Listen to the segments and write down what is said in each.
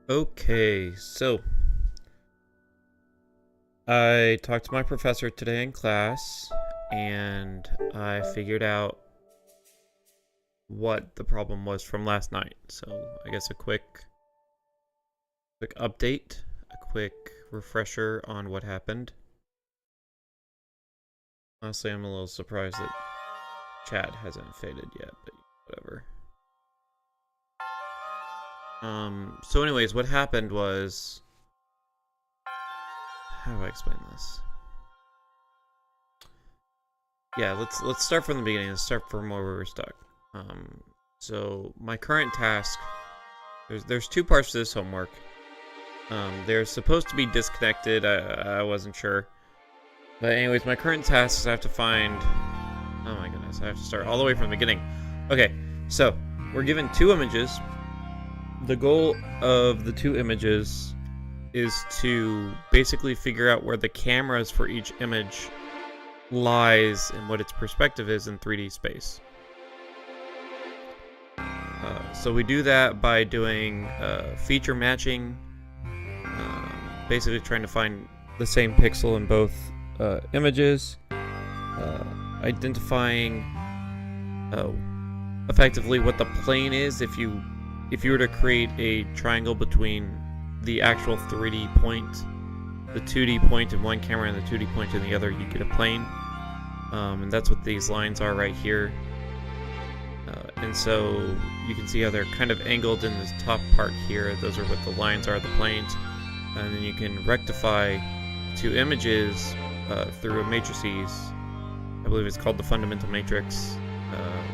Okay, so I talked to my professor today in class, and I figured out what the problem was from last night. So I guess a quick update, a quick refresher on what happened. Honestly, I'm a little surprised that chat hasn't faded yet, but whatever. So anyways, what happened was... How do I explain this? Yeah, let's start from the beginning. Let's start from where we were stuck. So my current task... There's two parts to this homework. They're supposed to be disconnected. I wasn't sure. But anyways, my current task is I have to find... Oh my goodness, I have to start all the way from the beginning. Okay, so we're given two images. The goal of the two images is to basically figure out where the cameras for each image lies and what its perspective is in 3D space. So we do that by doing feature matching, basically trying to find the same pixel in both images, identifying effectively what the plane is. If you were to create a triangle between the actual 3D point, the 2D point in one camera and the 2D point in the other, you get a plane. And that's what these lines are right here. And so you can see how they're kind of angled in this top part here. Those are what the lines are, the planes. And then you can rectify two images through a matrices. I believe it's called the fundamental matrix,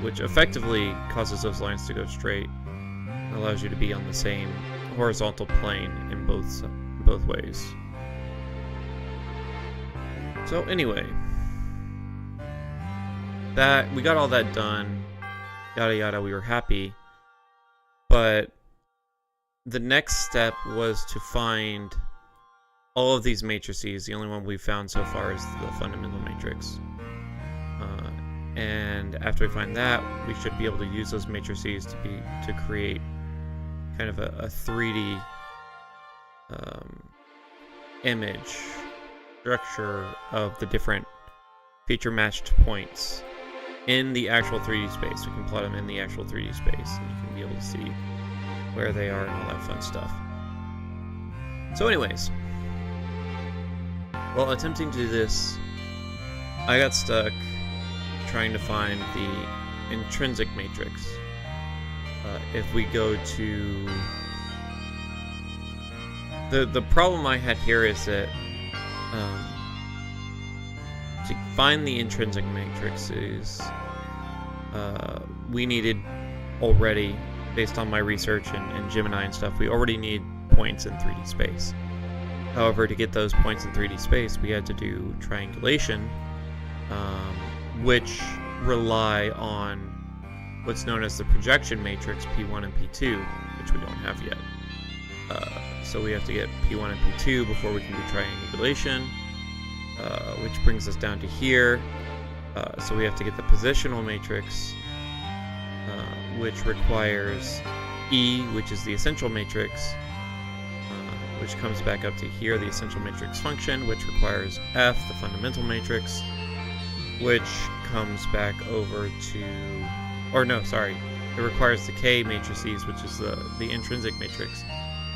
which effectively causes those lines to go straight. It allows you to be on the same horizontal plane in both ways. So anyway, that we got all that done, yada yada, we were happy. But the next step was to find all of these matrices. The only one we've found so far is the fundamental matrix. And after we find that, we should be able to use those matrices to create kind of a 3D image structure of the different feature matched points in the actual 3D space. We can plot them in the actual 3D space, and you can be able to see where they are and all that fun stuff. So anyways, while attempting to do this, I got stuck trying to find the intrinsic matrix. If we go to The problem I had here is that to find the intrinsic matrices, we needed already, based on my research and Gemini and stuff, we already need points in 3D space. However, to get those points in 3D space, we had to do triangulation, which rely on what's known as the projection matrix, P1 and P2, which we don't have yet. So we have to get P1 and P2 before we can do triangulation, which brings us down to here. So we have to get the positional matrix, which requires E, which is the essential matrix, which comes back up to here, the essential matrix function, which requires F, the fundamental matrix, which comes back over to, or no, sorry, it requires the K matrices, which is the intrinsic matrix,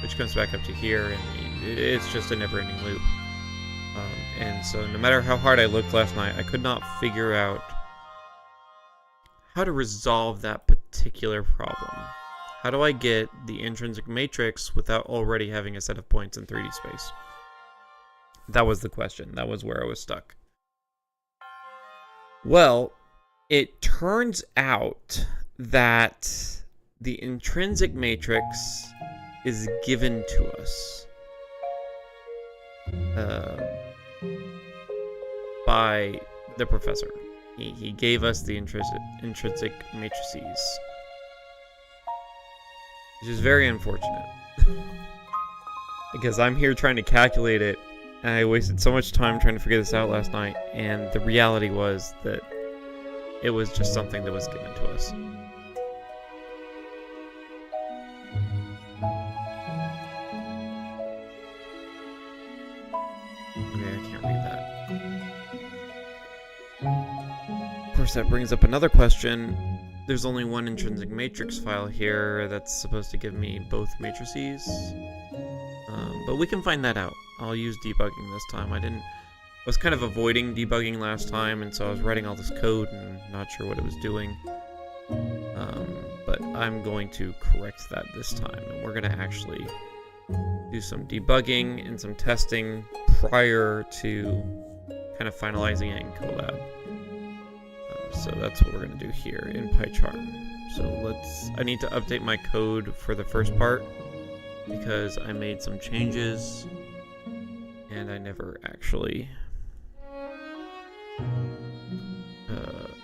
which comes back up to here, and it's just a never-ending loop. And so no matter how hard I looked last night, I could not figure out how to resolve that particular problem. How do I get the intrinsic matrix without already having a set of points in 3D space? That was the question. That was where I was stuck. Well, it turns out that the intrinsic matrix is given to us by the professor. He gave us the intrinsic matrices, which is very unfortunate because I'm here trying to calculate it, and I wasted so much time trying to figure this out last night, and the reality was that it was just something that was given to us. Okay, I can't read that. Of course, that brings up another question. There's only one intrinsic matrix file here that's supposed to give me both matrices, but we can find that out. I'll use debugging this time. I was kind of avoiding debugging last time, and so I was writing all this code and not sure what it was doing. But I'm going to correct that this time, and we're going to actually do some debugging and some testing prior to kind of finalizing it in Colab. So that's what we're going to do here in PyCharm. So I need to update my code for the first part because I made some changes and I never actually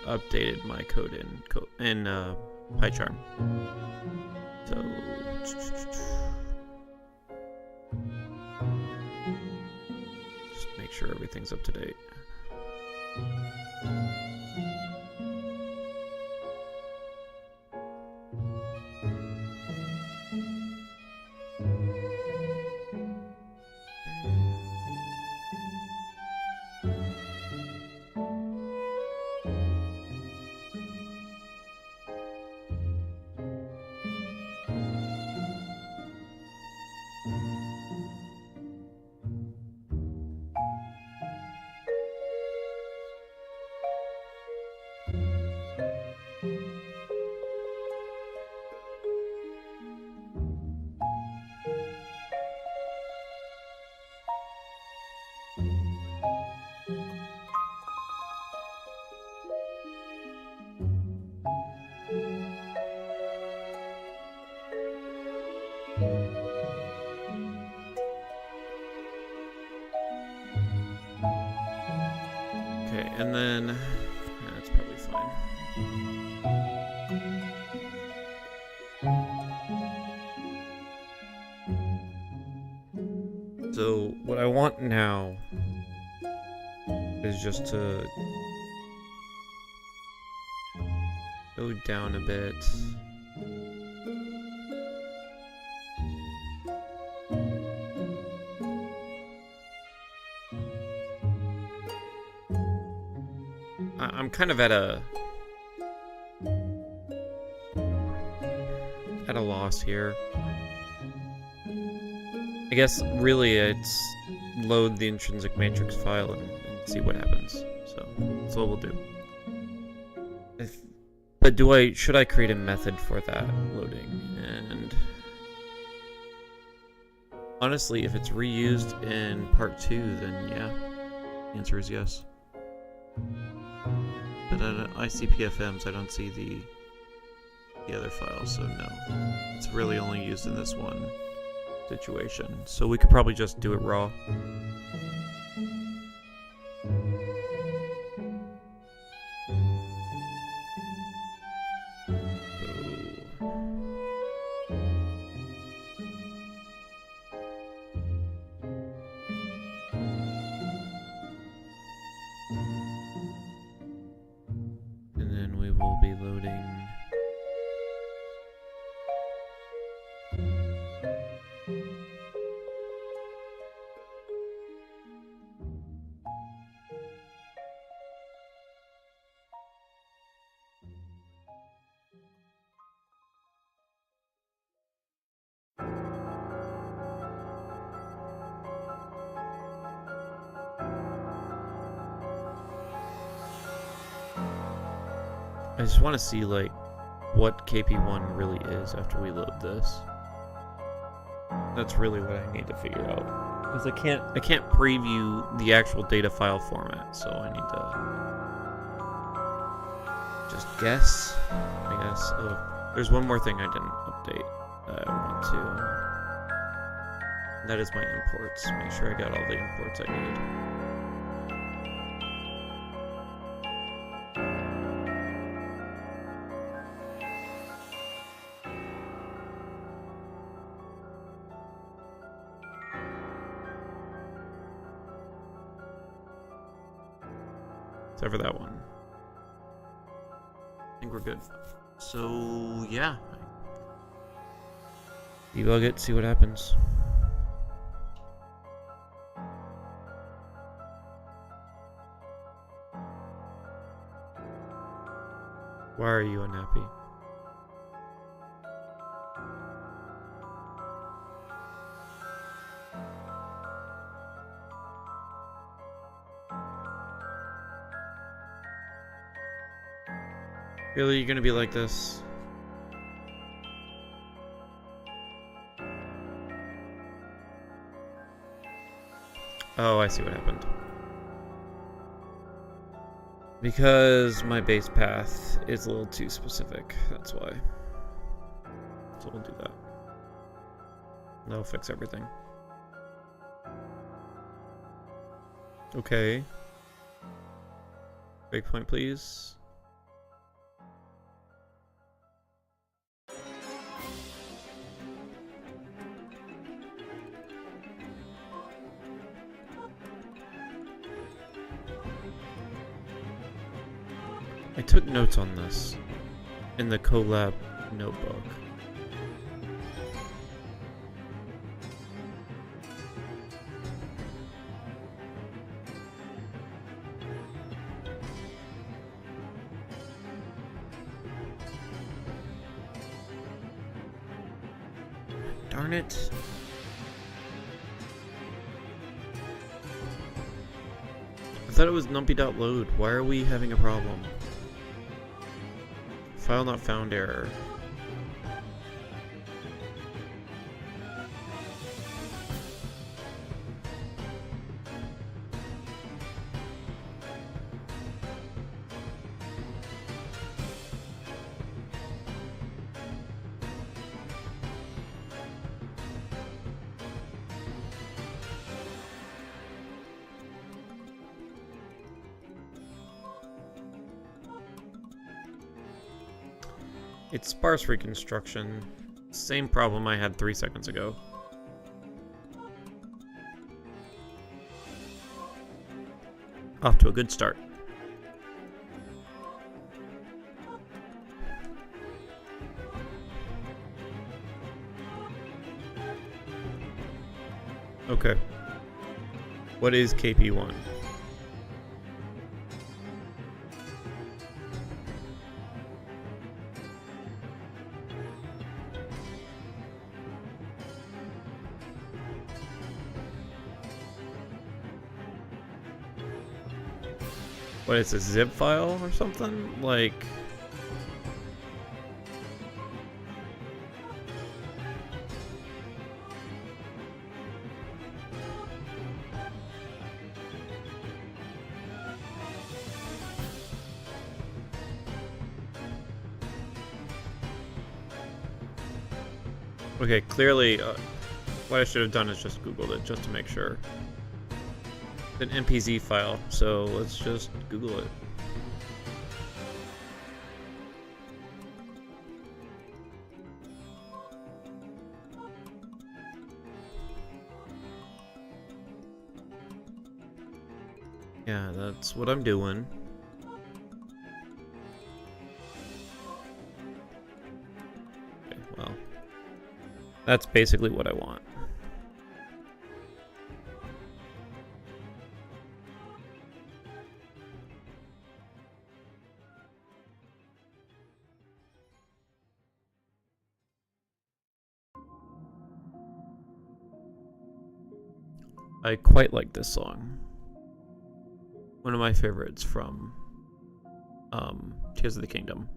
updated my code in PyCharm. So just make sure everything's up to date. Okay, and then that's probably fine. So what I want now is just to go down a bit. I'm kind of at a loss here. I guess really it's load the intrinsic matrix file and see what happens. So that's what we'll do. But should I create a method for that loading? And Honestly, if it's reused in part 2, then yeah. The answer is yes. But at ICPFMs, I don't see the other files, so no. It's really only used in this one situation. So we could probably just do it raw. And then we will be loading I just want to see like what KP1 really is after we load this. That's really what I need to figure out, because I can't preview the actual data file format, so I need to just guess, I guess. Oh, there's one more thing I didn't update that I want to. That is my imports. Make sure I got all the imports I need. Except for that one. I think we're good. So, yeah. Debug it, see what happens. Why are you unhappy? Really, you're gonna be like this? Oh, I see what happened. Because my base path is a little too specific, that's why. So we'll do that. That'll fix everything. Okay. Breakpoint, please. I took notes on this in the collab notebook. Darn it. I thought it was numpy.load. Why are we having a problem? File not found error. It's sparse reconstruction. Same problem I had 3 seconds ago. Off to a good start. Okay. What is KP1? What is a zip file or something? Like... Okay, clearly, what I should have done is just Googled it just to make sure. It's an MPZ file, so let's just Google it. Yeah, that's what I'm doing. Okay, well, that's basically what I want. I quite like this song. One of my favorites from Tears of the Kingdom.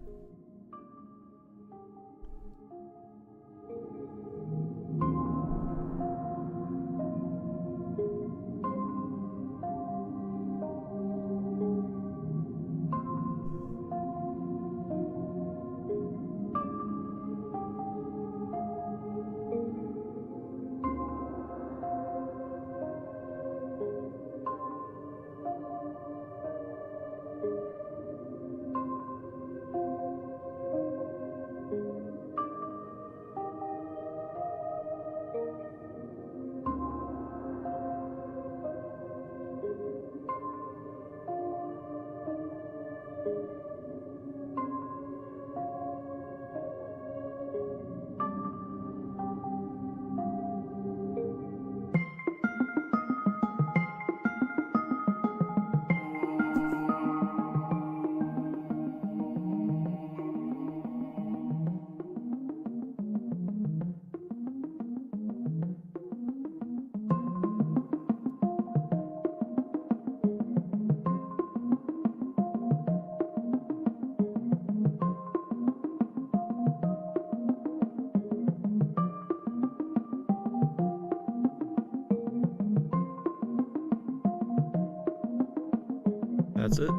That's it.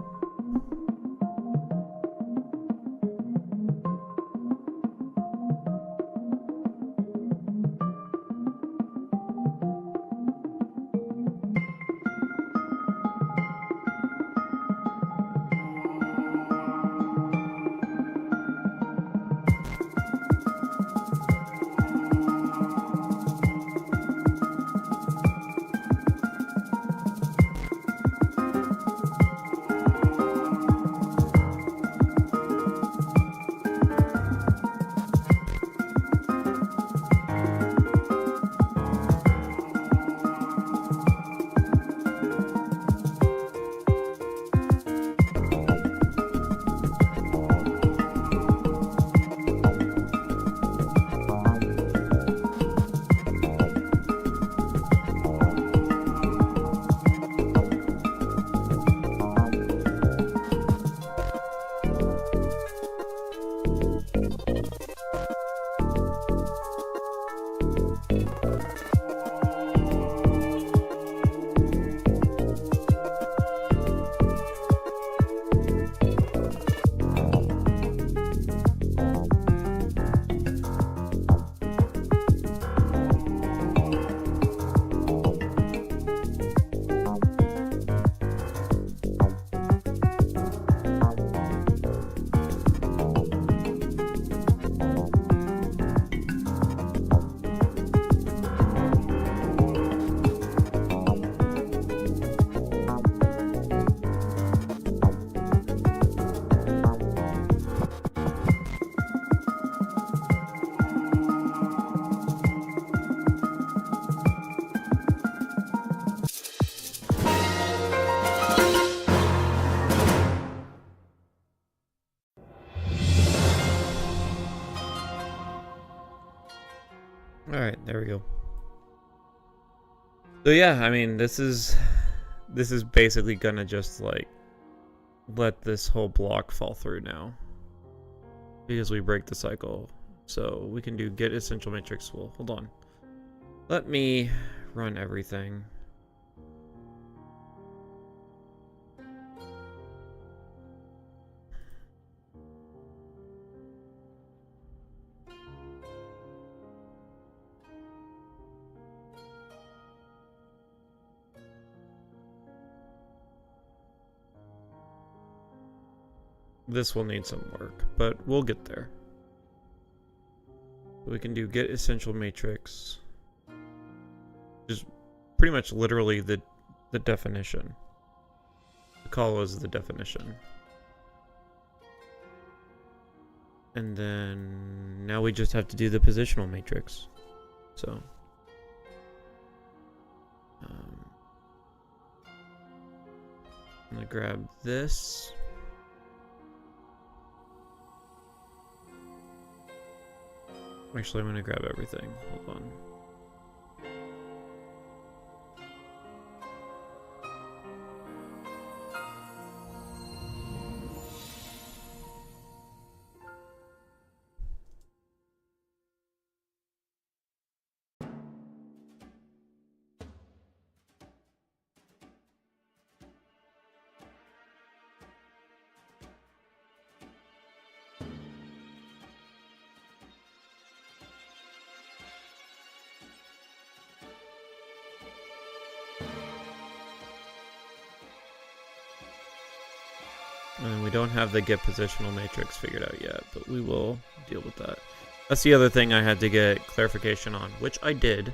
Alright, there we go. So yeah, I mean, this is basically gonna just like let this whole block fall through now, because we break the cycle. So we can do get essential matrix. Well, hold on. Let me run everything. This will need some work, but we'll get there. We can do get essential matrix. Just pretty much literally the definition. The call was the definition. And then now we just have to do the positional matrix. So I'm gonna grab this. Actually, I'm gonna grab everything. Hold on. And we don't have the get positional matrix figured out yet, but we will deal with that. That's the other thing I had to get clarification on, which I did.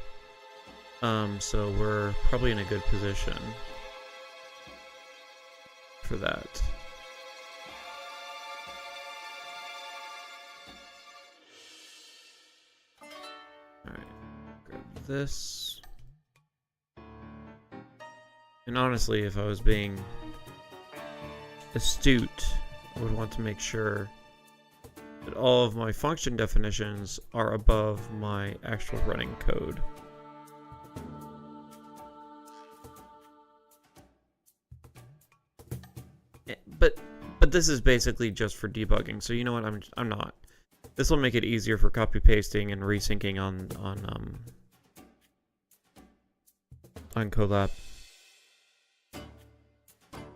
So we're probably in a good position for that. Alright, grab this. And honestly, if I was being astute, I would want to make sure that all of my function definitions are above my actual running code. But this is basically just for debugging, so you know what, I'm not. This will make it easier for copy pasting and resyncing on Colab.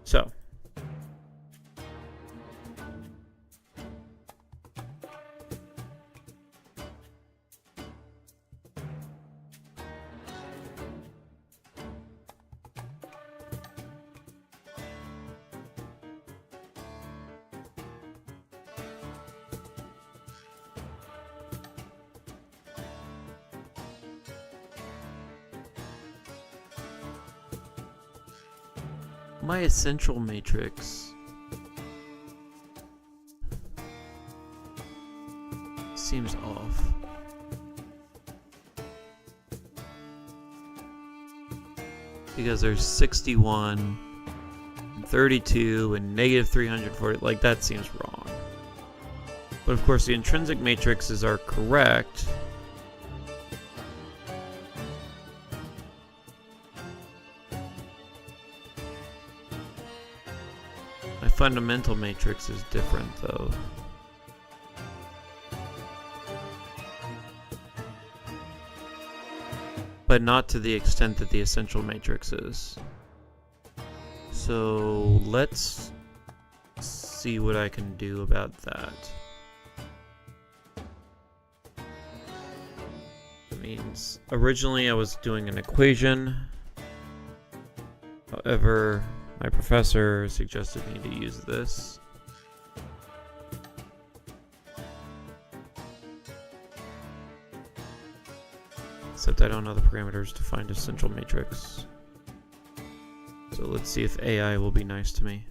So my essential matrix seems off. Because there's 61, 32, and negative 340. Like, that seems wrong. But of course, the intrinsic matrices are correct. My fundamental matrix is different, though. But not to the extent that the essential matrix is. So let's see what I can do about that. That means originally I was doing an equation. However, my professor suggested me to use this. Except I don't know the parameters to find essential matrix. So let's see if AI will be nice to me.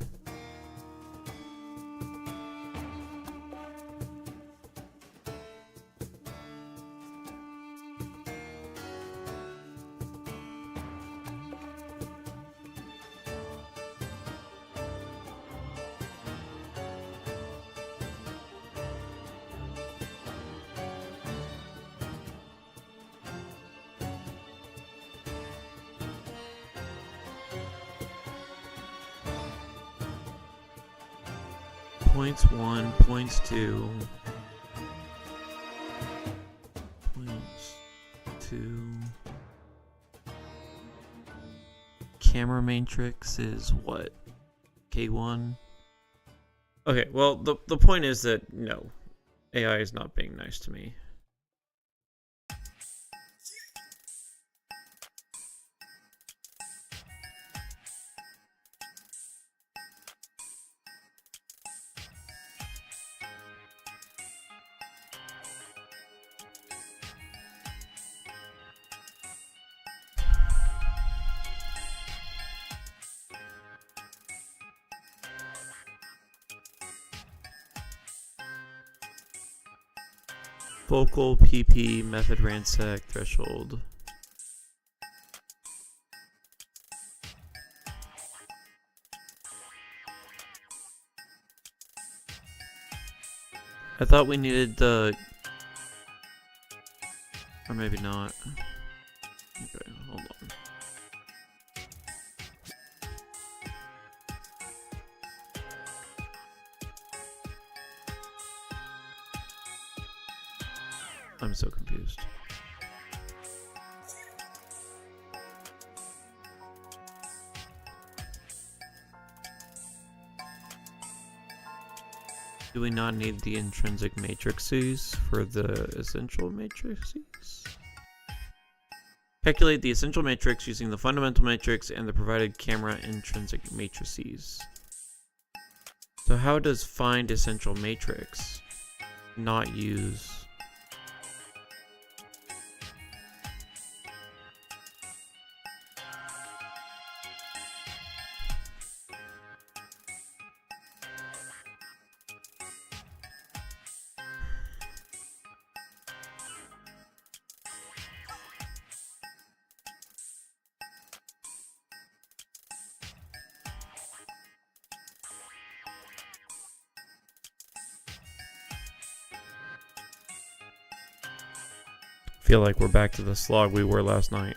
Points 1, points 2, points 2. Camera matrix is what? K1? Okay, well, the point is that no, AI is not being nice to me. Focal PP method ransack threshold. I thought we needed the... Or maybe not. Okay, hold on. I'm so confused. Do we not need the intrinsic matrices for the essential matrices? Calculate the essential matrix using the fundamental matrix and the provided camera intrinsic matrices. So how does find essential matrix not use... Feel like we're back to the slog we were last night.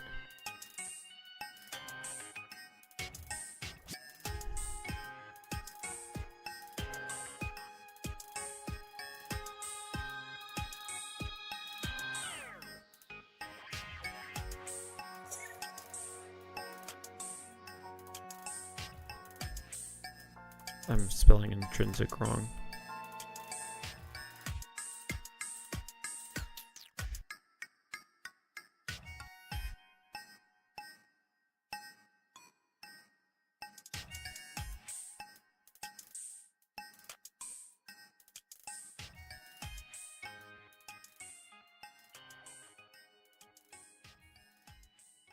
I'm spelling intrinsic wrong.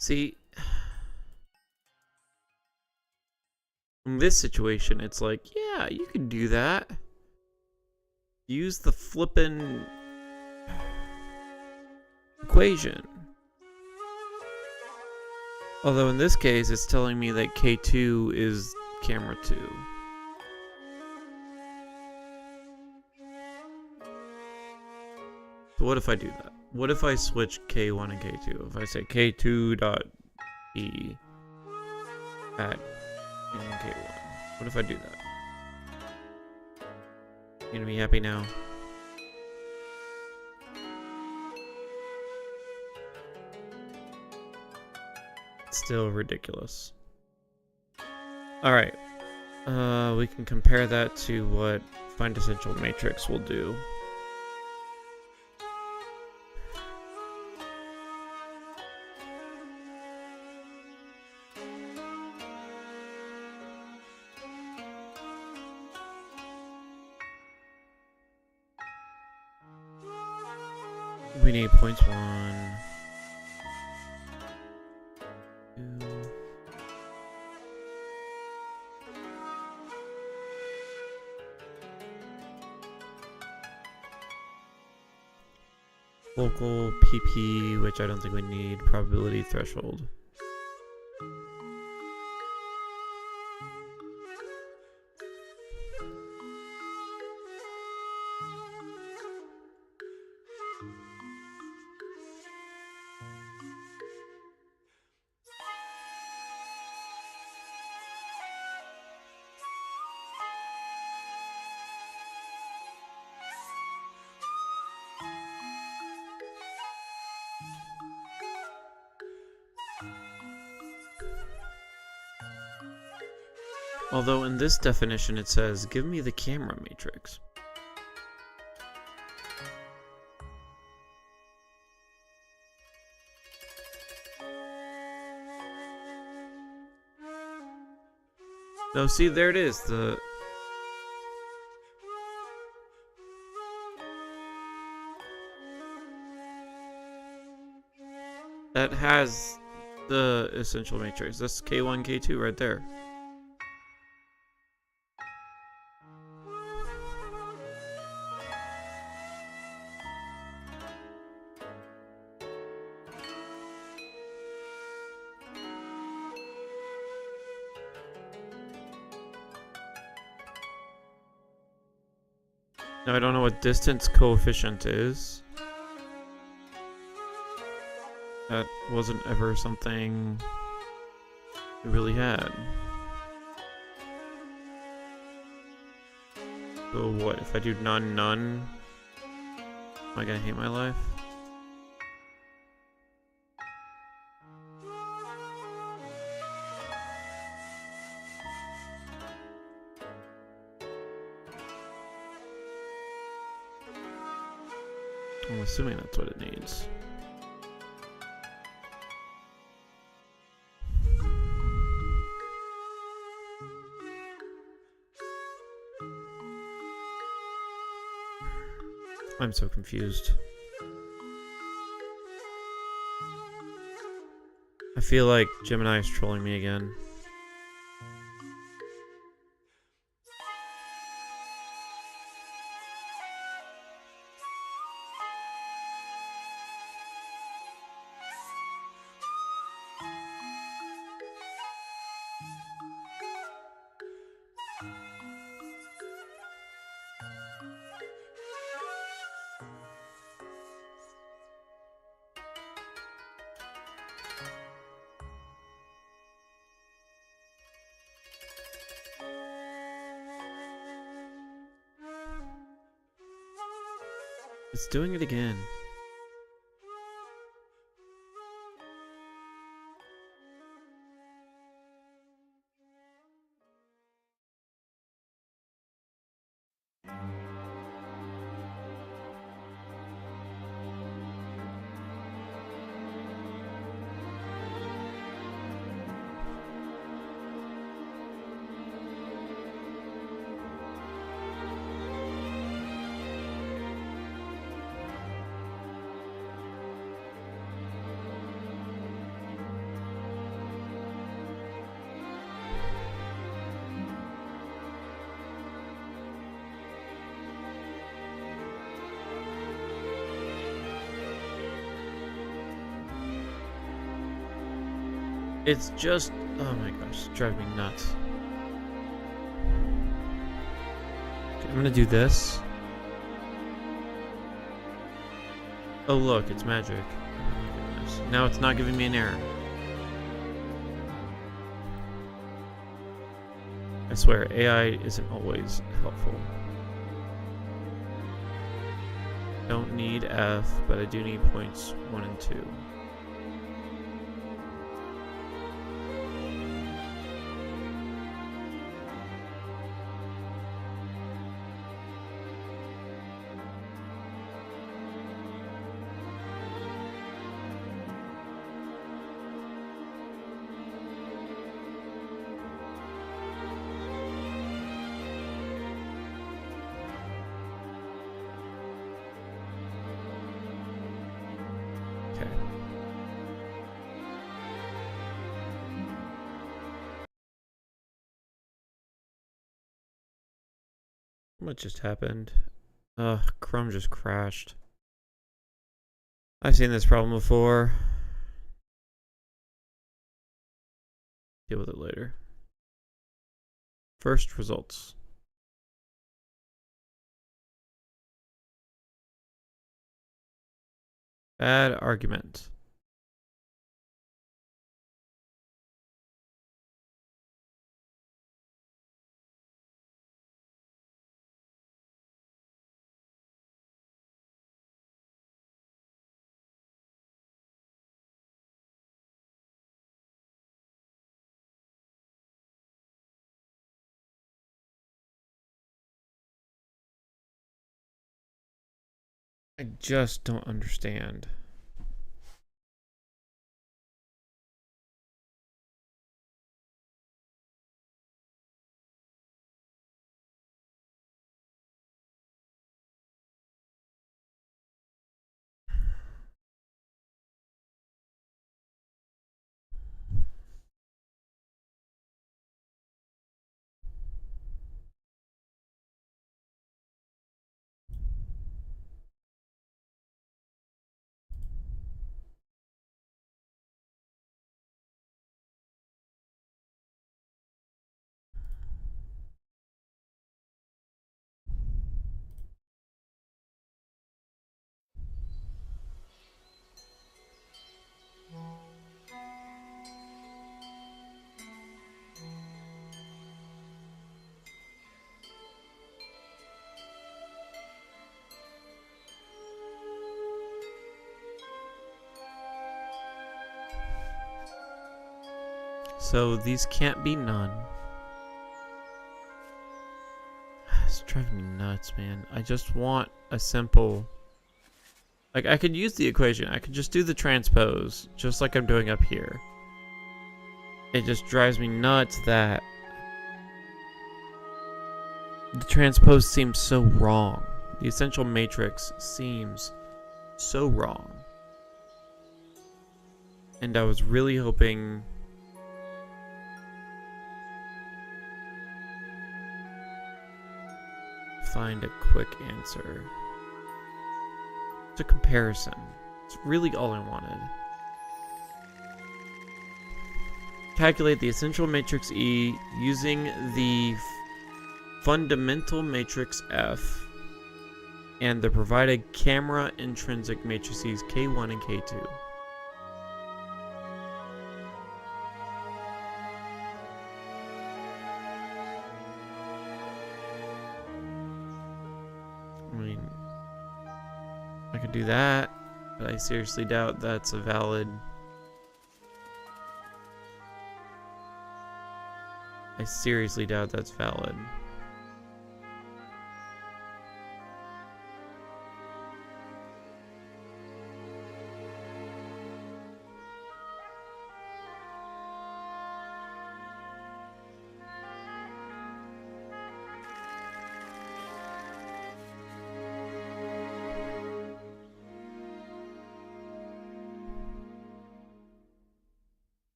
See, in this situation, it's like, yeah, you can do that. Use the flippin' equation. Although in this case, it's telling me that K2 is camera 2. So what if I do that? What if I switch K1 and K2? If I say K2 dot E at in K1. What if I do that? You gonna be happy now? It's still ridiculous. Alright. We can compare that to what find essential matrix will do. We need points 1, 2. Local PP, which I don't think we need. Probability threshold. Although in this definition it says, give me the camera matrix. No, see, there it is. That has the essential matrix. That's K1, K2 right there. Now I don't know what distance coefficient is. That wasn't ever something we really had. So what, if I do none, none, am I gonna hate my life? I'm assuming that's what it needs. I'm so confused. I feel like Gemini is trolling me again. It's doing it again. It's just, oh my gosh, it's driving me nuts. Okay, I'm gonna do this. Oh look, it's magic. Oh my goodness. Now it's not giving me an error. I swear, AI isn't always helpful. Don't need F, but I do need points 1 and 2. What just happened? Chrome just crashed. I've seen this problem before. Deal with it later. First results. Bad argument. I just don't understand. So these can't be none. It's driving me nuts, man. I just want a simple... Like, I could use the equation. I could just do the transpose, just like I'm doing up here. It just drives me nuts that the transpose seems so wrong. The essential matrix seems so wrong. And I was really hoping... find a quick answer. It's a comparison. It's really all I wanted. Calculate the essential matrix E using the fundamental matrix F and the provided camera intrinsic matrices K1 and K2. I mean, I could do that, but I seriously doubt that's a valid... I seriously doubt that's valid.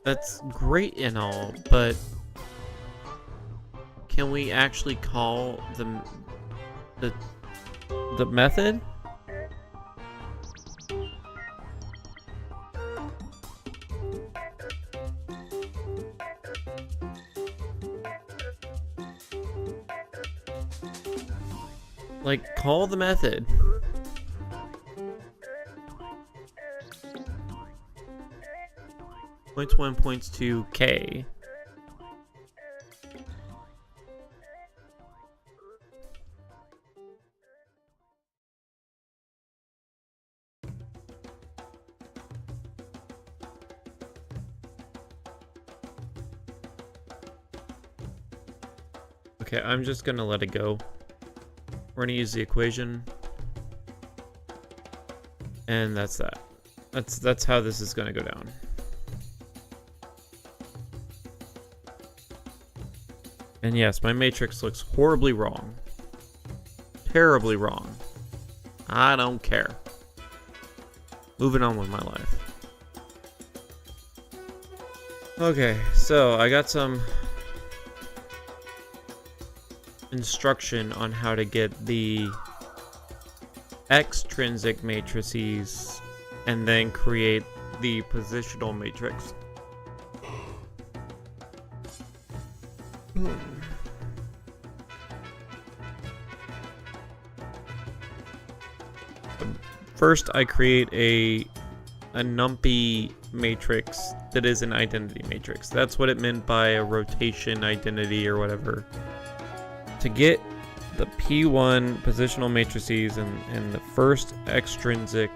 That's great and all, but can we actually call the method? Like, call the method. Points 1, points 2, K. Okay, I'm just gonna let it go. We're gonna use the equation. And that's that. That's how this is gonna go down. And yes, my matrix looks horribly wrong. Terribly wrong. I don't care. Moving on with my life. Okay, so I got some instruction on how to get the extrinsic matrices and then create the positional matrix. First, I create a a numpy matrix that is an identity matrix. That's what it meant by a rotation identity or whatever. To get the P1 positional matrices and the first extrinsic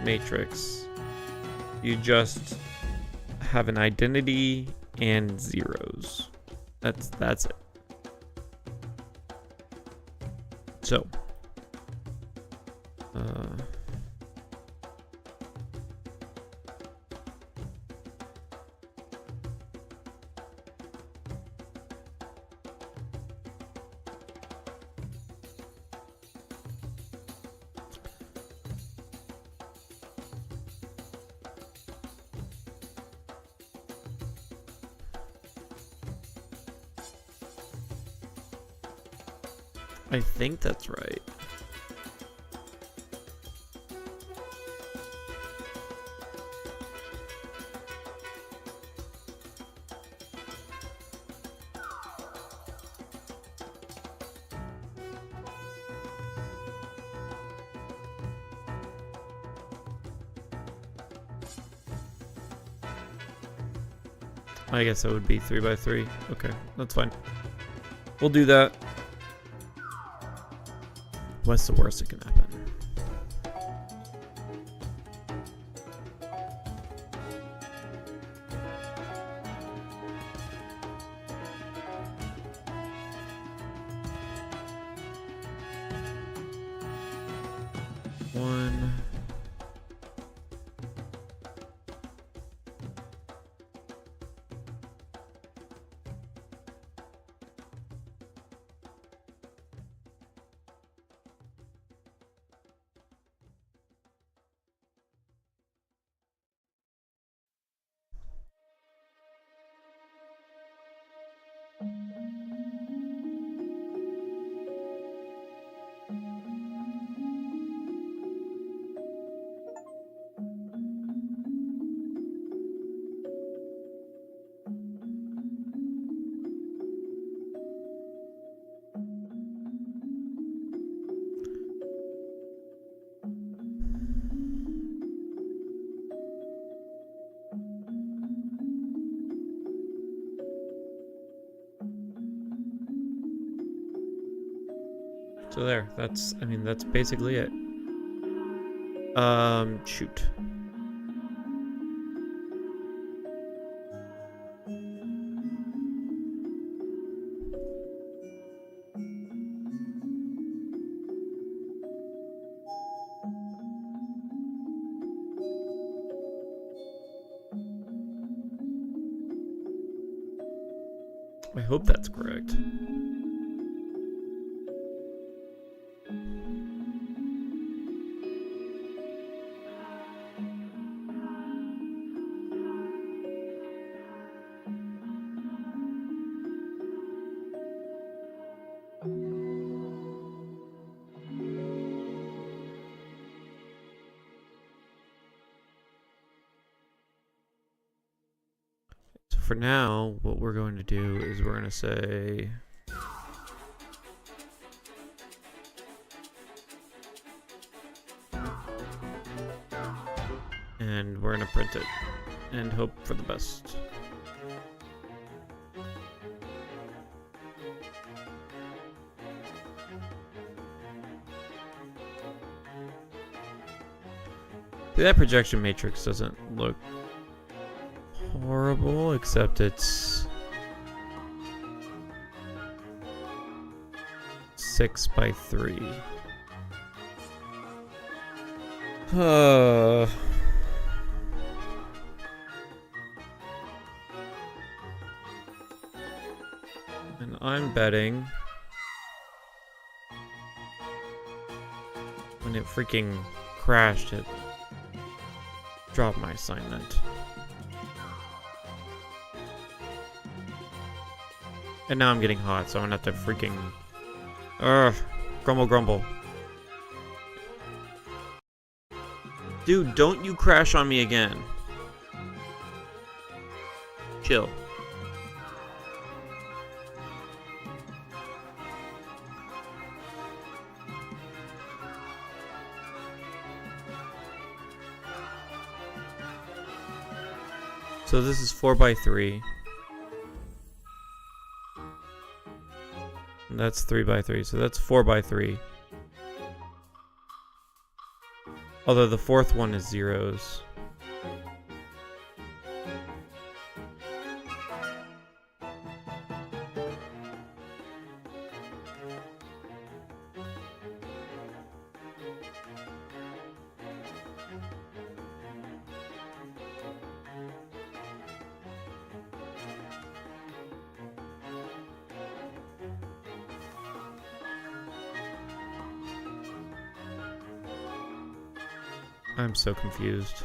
matrix, you just have an identity and zeros. That's it. So I think that's right. I guess that would be 3 by 3. Okay, that's fine. We'll do that. What's the worst that can happen? One. So there, that's basically it. Shoot. I hope that's correct. For now, what we're going to do is we're going to say and we're going to print it and hope for the best. See, that projection matrix doesn't look horrible, except it's 6 by 3. And I'm betting when it freaking crashed, it dropped my assignment. And now I'm getting hot, so I'm gonna have to freaking... grumble grumble. Dude, don't you crash on me again. Chill. So this is 4x3. And that's 3x3, so that's 4x3. Although the fourth one is zeros. I'm so confused.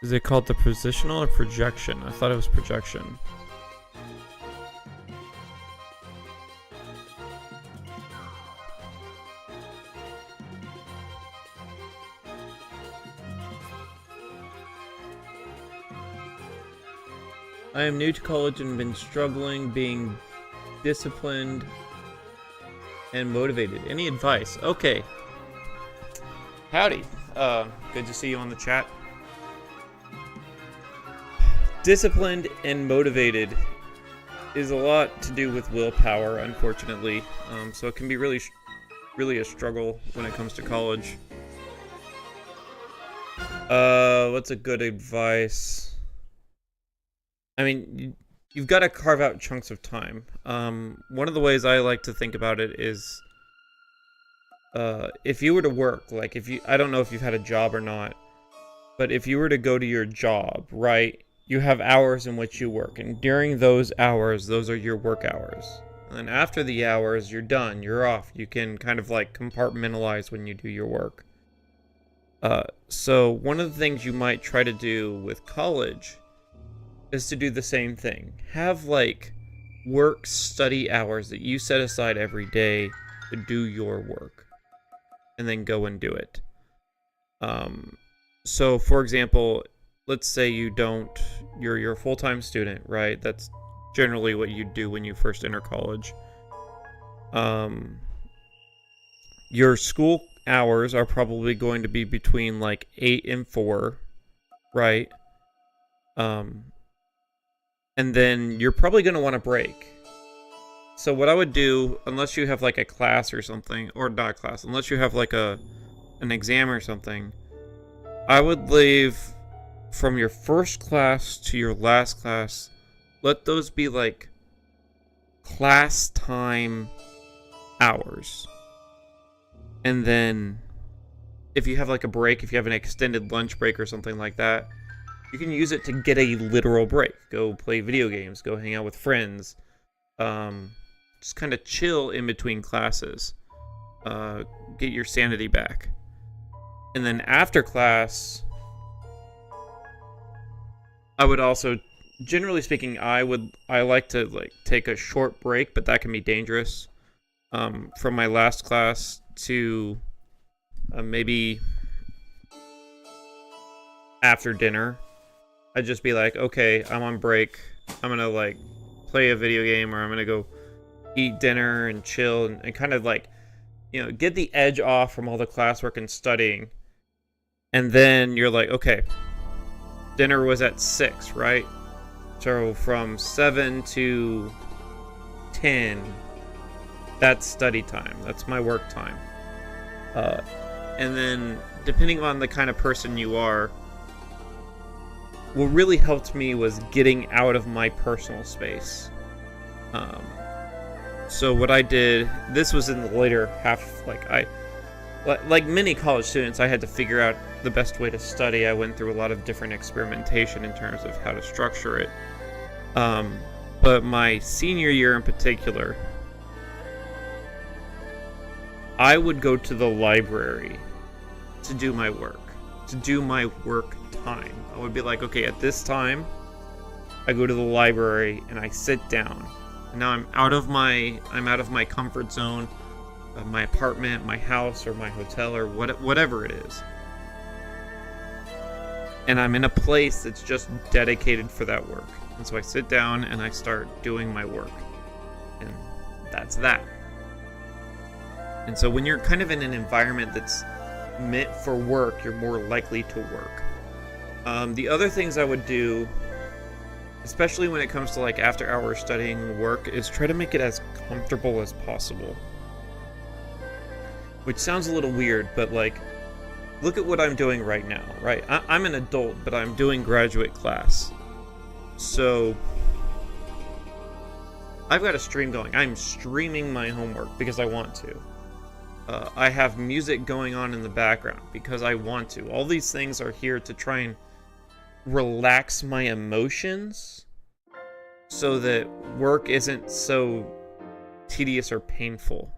Is it called the positional or projection? I thought it was projection. I am new to college and been struggling being disciplined and motivated. Any advice? Okay. Howdy. Good to see you on the chat. Disciplined and motivated is a lot to do with willpower, unfortunately. So it can be really a struggle when it comes to college. What's a good advice? I mean, you've got to carve out chunks of time. One of the ways I like to think about it is, if you were to work, like I don't know if you've had a job or not, but if you were to go to your job, right, you have hours in which you work, and during those hours, those are your work hours. And then after the hours, you're done, you're off. You can kind of like compartmentalize when you do your work. So one of the things you might try to do with college is to do the same thing. Have like work study hours that you set aside every day to do your work, and then go and do it. So for example, let's say you're a full-time student, right? That's generally what you do when you first enter college. Your school hours are probably going to be between like 8 and 4, right? And then you're probably going to want to break. So what I would do, unless you have like a class or something, or not a class, unless you have like an exam or something, I would leave from your first class to your last class. Let those be like class time hours. And then if you have like a break, if you have an extended lunch break or something like that, you can use it to get a literal break. Go play video games, go hang out with friends. Just kind of chill in between classes. Get your sanity back. And then after class, I would also, generally speaking, I like to like take a short break, but that can be dangerous. From my last class to maybe after dinner, I'd just be like, okay, I'm on break. I'm gonna like play a video game, or I'm gonna go eat dinner and chill and kind of like, get the edge off from all the classwork and studying. And then you're like, okay, dinner was at 6, right? So from 7 to 10, that's study time. That's my work time. And then depending on the kind of person you are, what really helped me was getting out of my personal space. So what I did, this was in the later half, like many college students, I had to figure out the best way to study. I went through a lot of different experimentation in terms of how to structure it. But my senior year in particular, I would go to the library to do my work, time. I would be like, okay, at this time, I go to the library and I sit down. And now I'm out of my comfort zone, my apartment, my house, or my hotel, or whatever it is. And I'm in a place that's just dedicated for that work. And so I sit down and I start doing my work. And that's that. And so when you're kind of in an environment that's meant for work, you're more likely to work. The other things I would do, especially when it comes to like after hours studying work, is try to make it as comfortable as possible. Which sounds a little weird, but like, look at what I'm doing right now, right? I'm an adult, but I'm doing graduate class. So I've got a stream going. I'm streaming my homework because I want to. I have music going on in the background because I want to. All these things are here to try and relax my emotions so that work isn't so tedious or painful.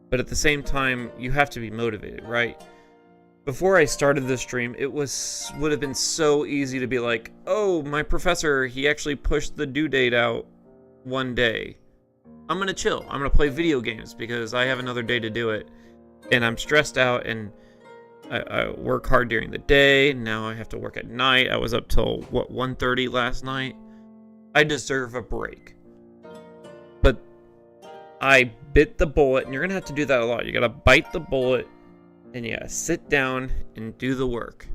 But at the same time, you have to be motivated, right? Before I started this stream, it would have been so easy to be like, oh, my professor, he actually pushed the due date out one day. I'm gonna chill. I'm gonna play video games because I have another day to do it. And I'm stressed out, and I work hard during the day. Now I have to work at night. I was up till, 1:30 last night? I deserve a break. But I bit the bullet, and you're gonna have to do that a lot. You gotta bite the bullet, and you gotta sit down and do the work.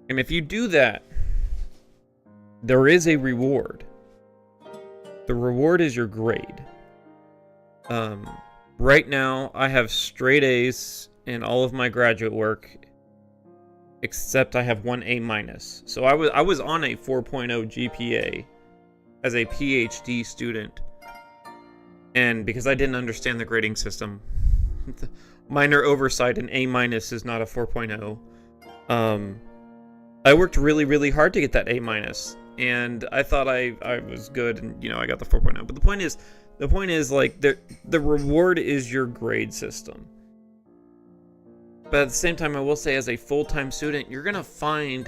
And if you do that, there is a reward. The reward is your grade. Right now, I have straight A's in all of my graduate work, except I have one A-. So I was on a 4.0 GPA as a PhD student. And because I didn't understand the grading system, minor oversight, an A- is not a 4.0. I worked really, really hard to get that A-, and I thought I was good, and I got the 4.0. But the point is like the reward is your grade system. But at the same time, I will say, as a full-time student, you're gonna find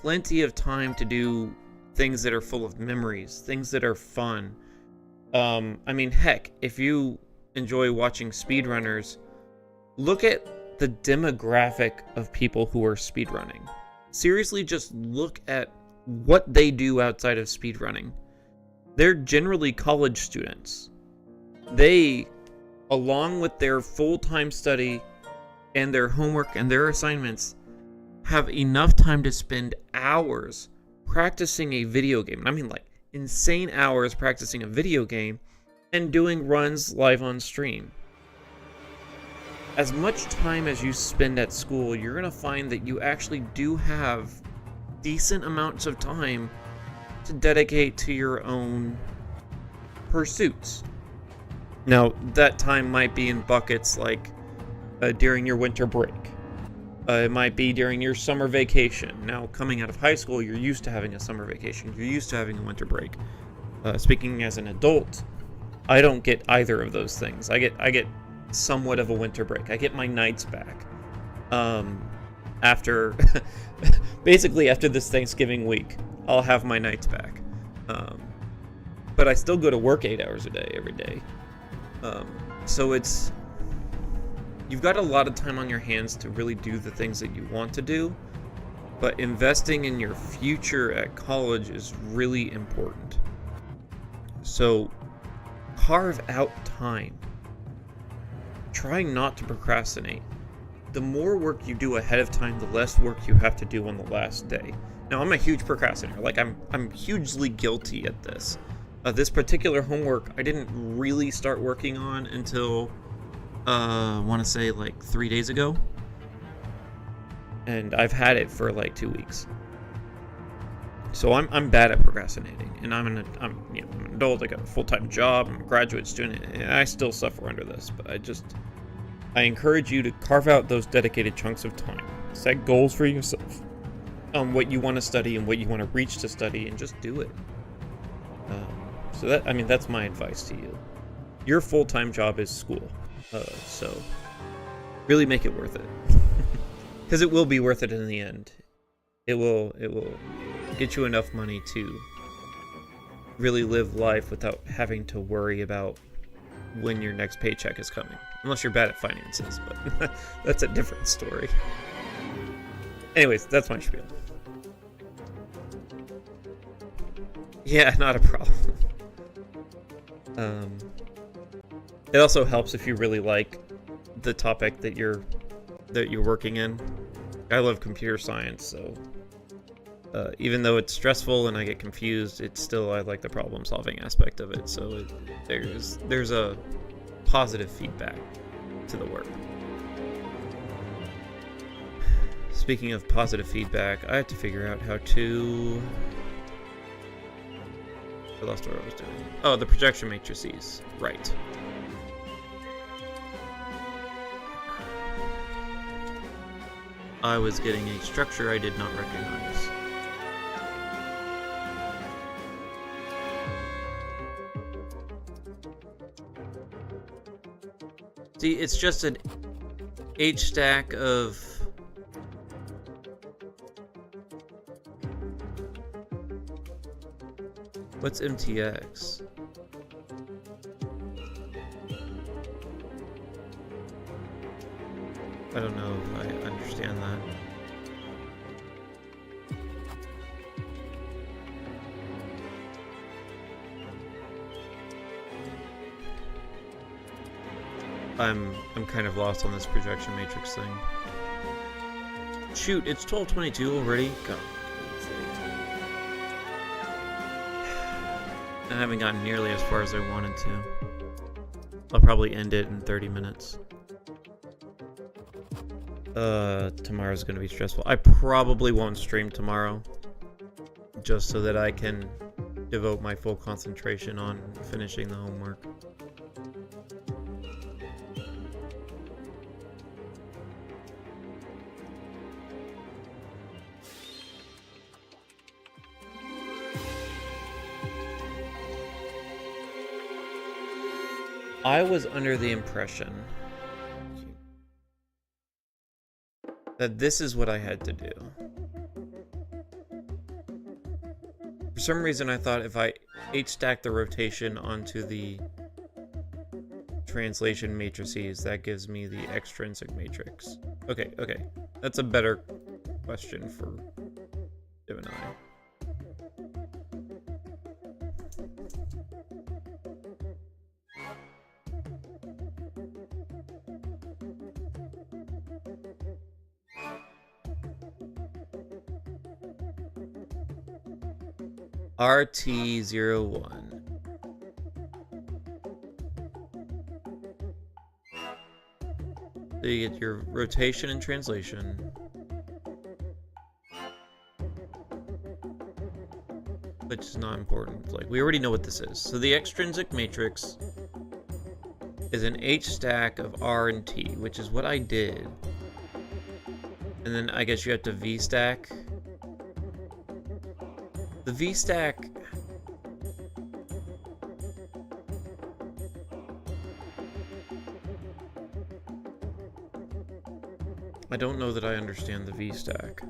plenty of time to do things that are full of memories, things that are fun. I mean, heck, if you enjoy watching speedrunners, look at the demographic of people who are speedrunning. Seriously, just look at what they do outside of speedrunning. They're generally college students. They, along with their full-time study and their homework and their assignments, have enough time to spend hours practicing a video game. I mean, like, insane hours practicing a video game and doing runs live on stream. As much time as you spend at school, you're going to find that you actually do have decent amounts of time to dedicate to your own pursuits. Now, that time might be in buckets like during your winter break. It might be during your summer vacation. Now, coming out of high school, you're used to having a summer vacation. You're used to having a winter break. Speaking as an adult, I don't get either of those things. I get somewhat of a winter break. I get my nights back. After basically after this Thanksgiving week, I'll have my nights back. But I still go to work 8 hours a day every day. So you've got a lot of time on your hands to really do the things that you want to do, but investing in your future at college is really important. So carve out time. Try not to procrastinate. The more work you do ahead of time, the less work you have to do on the last day. Now, I'm a huge procrastinator. Like, I'm hugely guilty at this. This particular homework, I didn't really start working on until, I want to say, like 3 days ago. And I've had it for like 2 weeks. So I'm bad at procrastinating, and I'm an adult. I got a full-time job. I'm a graduate student, and I still suffer under this. But I encourage you to carve out those dedicated chunks of time. Set goals for yourself on what you want to study and what you want to reach to study, and just do it. That's my advice to you. Your full-time job is school, so really make it worth it, because it will be worth it in the end. It will get you enough money to really live life without having to worry about when your next paycheck is coming. Unless you're bad at finances, but that's a different story. Anyways, that's my spiel. Yeah, not a problem. It also helps if you really like the topic that you're working in. I love computer science, so even though it's stressful and I get confused, it's still I like the problem-solving aspect of it. So there's a positive feedback to the work. Speaking of positive feedback, I have to figure out how to... I lost what I was doing. Oh, the projection matrices. Right. I was getting a structure I did not recognize. See, it's just an H stack of... What's MTX? I don't know if I understand that. I'm kind of lost on this projection matrix thing. Shoot, it's 12:22 already. God. I haven't gotten nearly as far as I wanted to. I'll probably end it in 30 minutes. Tomorrow's gonna be stressful. I probably won't stream tomorrow, just so that I can devote my full concentration on finishing the homework. I was under the impression that this is what I had to do. For some reason, I thought if I H-stack the rotation onto the translation matrices, that gives me the extrinsic matrix. Okay. That's a better question for Gemini. RT01. So you get your rotation and translation. Which is not important. Like, we already know what this is. So the extrinsic matrix is an H stack of R and T, which is what I did. And then I guess you have to V stack. The V stack... I don't know that I understand the V stack.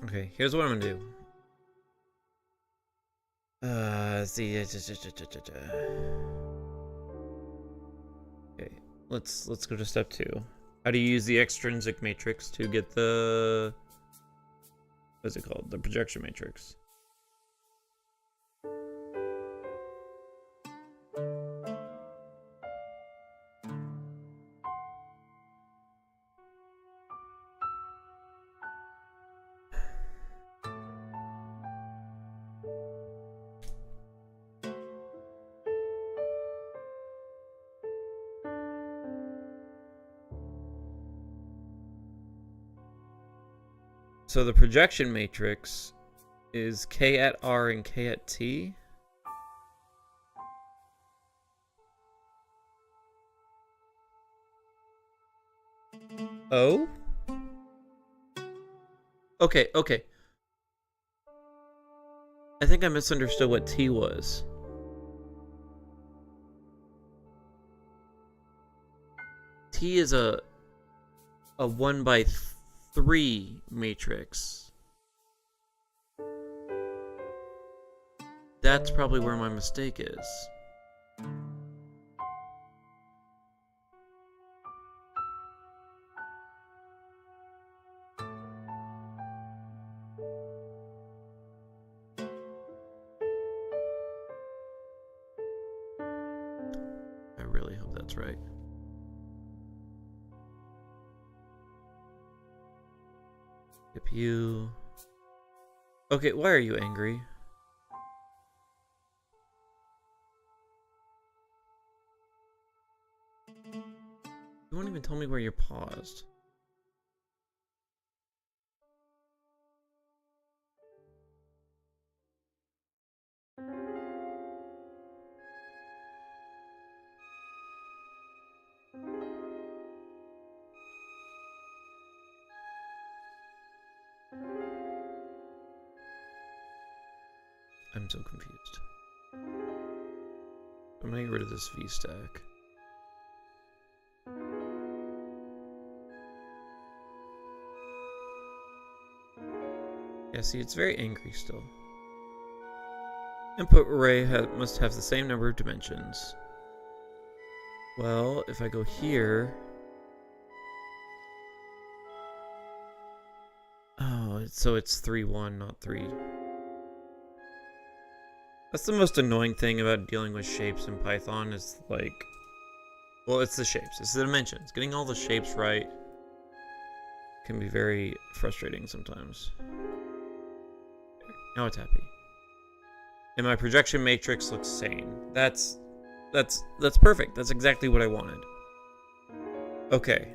Okay, here's what I'm gonna do. See. Okay, let's go to step 2. How do you use the extrinsic matrix to get the... What's it called? The projection matrix. So the projection matrix is K at R and K at T. Oh? Okay. I think I misunderstood what T was. T is a 1 by 3 matrix. That's probably where my mistake is. I really hope that's right. CPU. Okay, why are you angry? You won't even tell me where you're paused. I'm so confused. I'm gonna get rid of this V stack. Yeah, see, it's very angry still. Input array must have the same number of dimensions. Well, if I go here... Oh, so it's 3-1, not 3. That's the most annoying thing about dealing with shapes in Python is like... Well, it's the shapes. It's the dimensions. Getting all the shapes right can be very frustrating sometimes. Now it's happy. And my projection matrix looks sane. That's perfect. That's exactly what I wanted. Okay.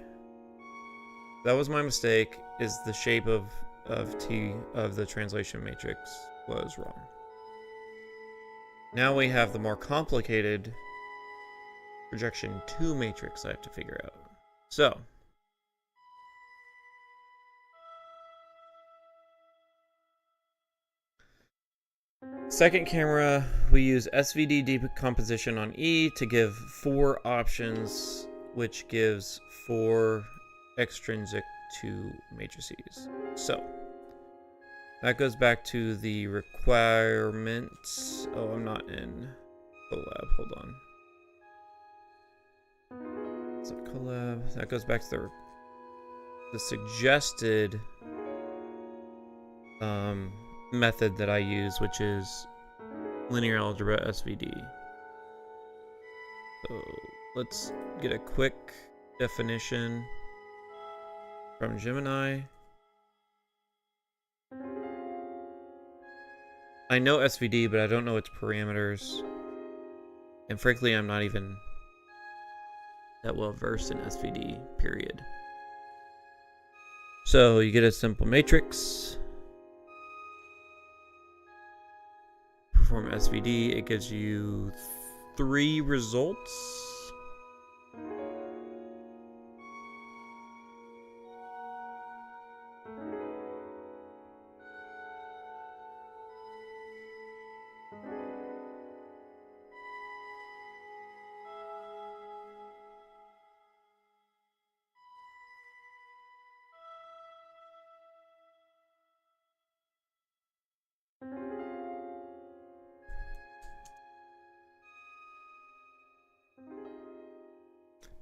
That was my mistake, is the shape of the translation matrix was wrong. Now we have the more complicated projection 2 matrix I have to figure out. So, second camera, we use SVD decomposition on E to give 4 options, which gives 4 extrinsic 2 matrices. So, that goes back to the requirements. Oh, I'm not in collab. Hold on. Is it collab? That goes back to the suggested method that I use, which is linear algebra SVD. So let's get a quick definition from Gemini. I know SVD, but I don't know its parameters. And frankly, I'm not even that well versed in SVD, period. So you get a simple matrix. Perform SVD, it gives you 3 results.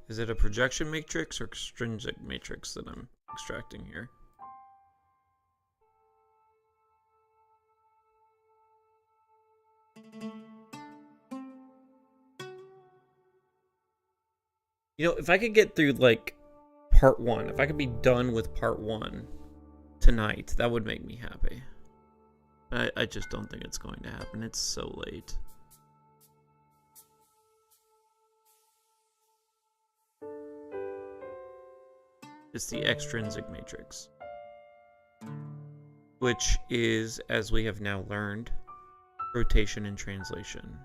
Is it a projection matrix or extrinsic matrix that I'm extracting here? You know, if I could get through, like, part 1, if I could be done with part 1 tonight, that would make me happy. I just don't think it's going to happen. It's so late. It's the extrinsic matrix, which is, as we have now learned, rotation and translation.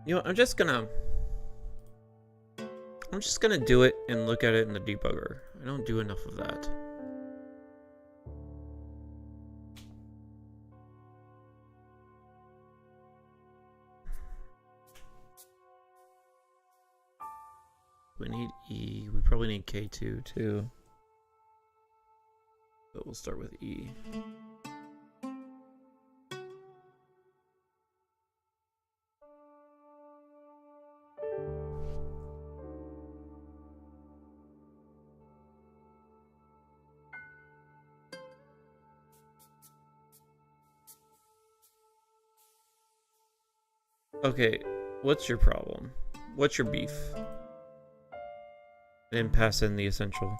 You know, I'm just gonna do it and look at it in the debugger. I don't do enough of that. We need E. We probably need K2 too. But we'll start with E. Okay, what's your problem? What's your beef? I didn't pass in the essential.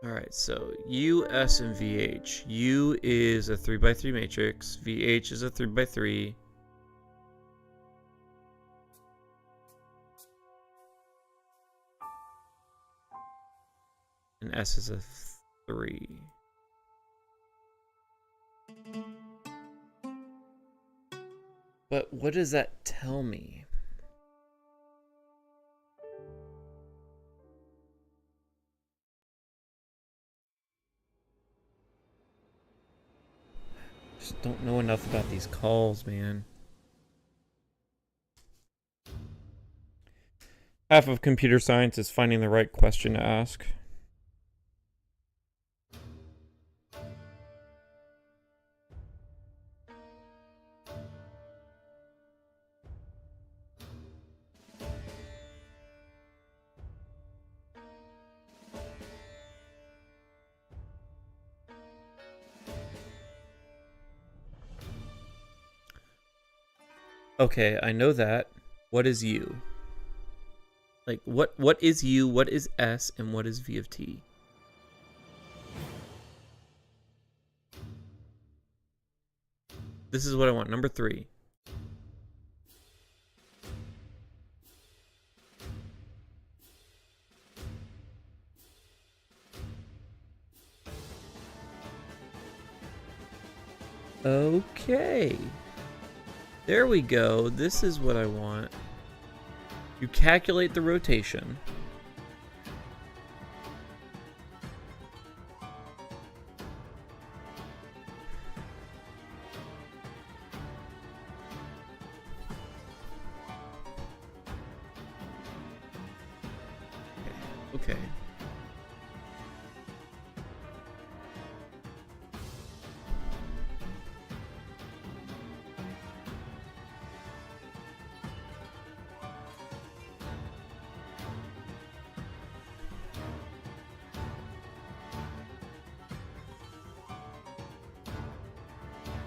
Alright, so U, S, and VH. U is a 3x3 matrix. VH is a 3x3. And S is a 3. But what does that tell me? Just don't know enough about these calls, man. Half of computer science is finding the right question to ask. Okay, I know that. What is U? Like, what is U, what is S, and what is V of T? This is what I want. Number 3. Okay. There we go. This is what I want. You calculate the rotation. Okay.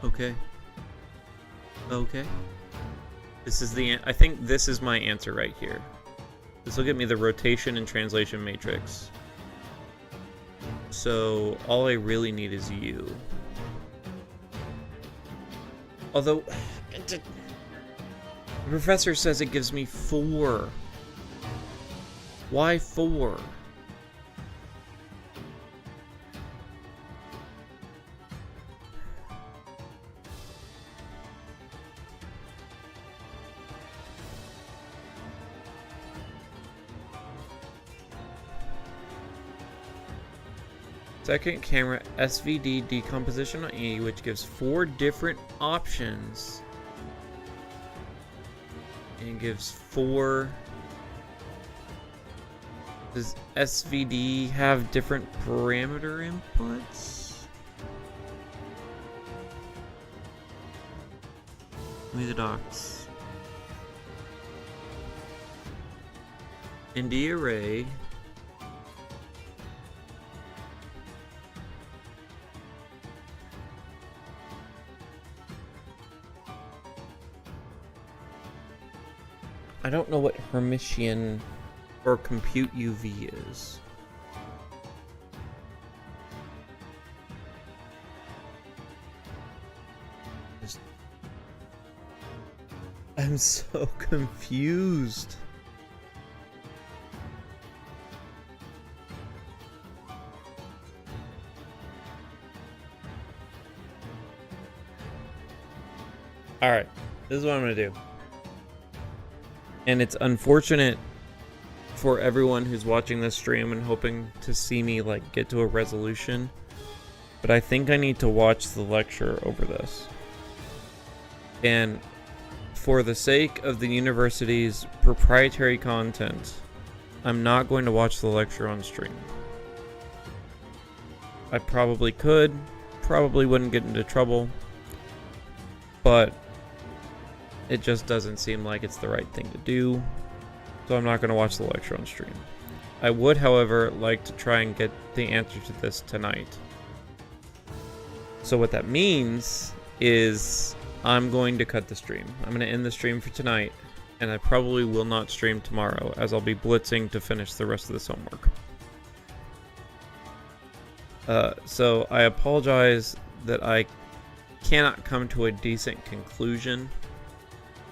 Okay. Okay. This is the... I think this is my answer right here. This will get me the rotation and translation matrix. So all I really need is U. Although... the professor says it gives me 4. Why 4? Second camera SVD decomposition on E, which gives 4 different options. And gives 4... Does SVD have different parameter inputs? Give me the docs. ND array. I don't know what Hermitian or compute UV is. I'm so confused. All right, this is what I'm gonna do. And it's unfortunate for everyone who's watching this stream and hoping to see me like get to a resolution, but I think I need to watch the lecture over this. And for the sake of the university's proprietary content, I'm not going to watch the lecture on stream. I probably could, probably wouldn't get into trouble, but it just doesn't seem like it's the right thing to do, so I'm not going to watch the lecture on stream. I would, however, like to try and get the answer to this tonight. So what that means is I'm going to cut the stream. I'm going to end the stream for tonight, and I probably will not stream tomorrow, as I'll be blitzing to finish the rest of this homework. So I apologize that I cannot come to a decent conclusion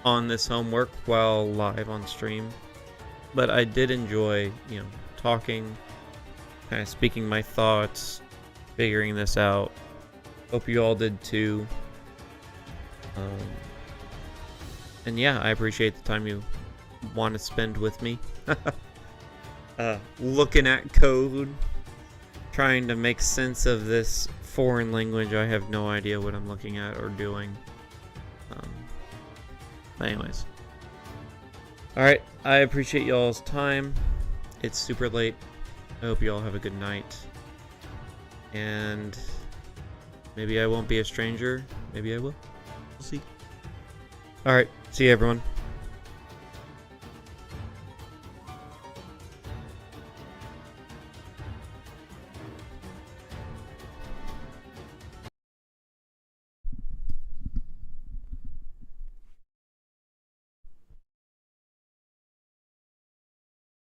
on this homework while live on stream, but I did enjoy, you know, talking, kind of speaking my thoughts, figuring this out. Hope you all did too. And yeah, I appreciate the time you want to spend with me. Looking at code, trying to make sense of this foreign language. I have no idea what I'm looking at or doing. But anyways. Alright, I appreciate y'all's time. It's super late. I hope you all have a good night. And maybe I won't be a stranger. Maybe I will. We'll see. Alright, see you everyone.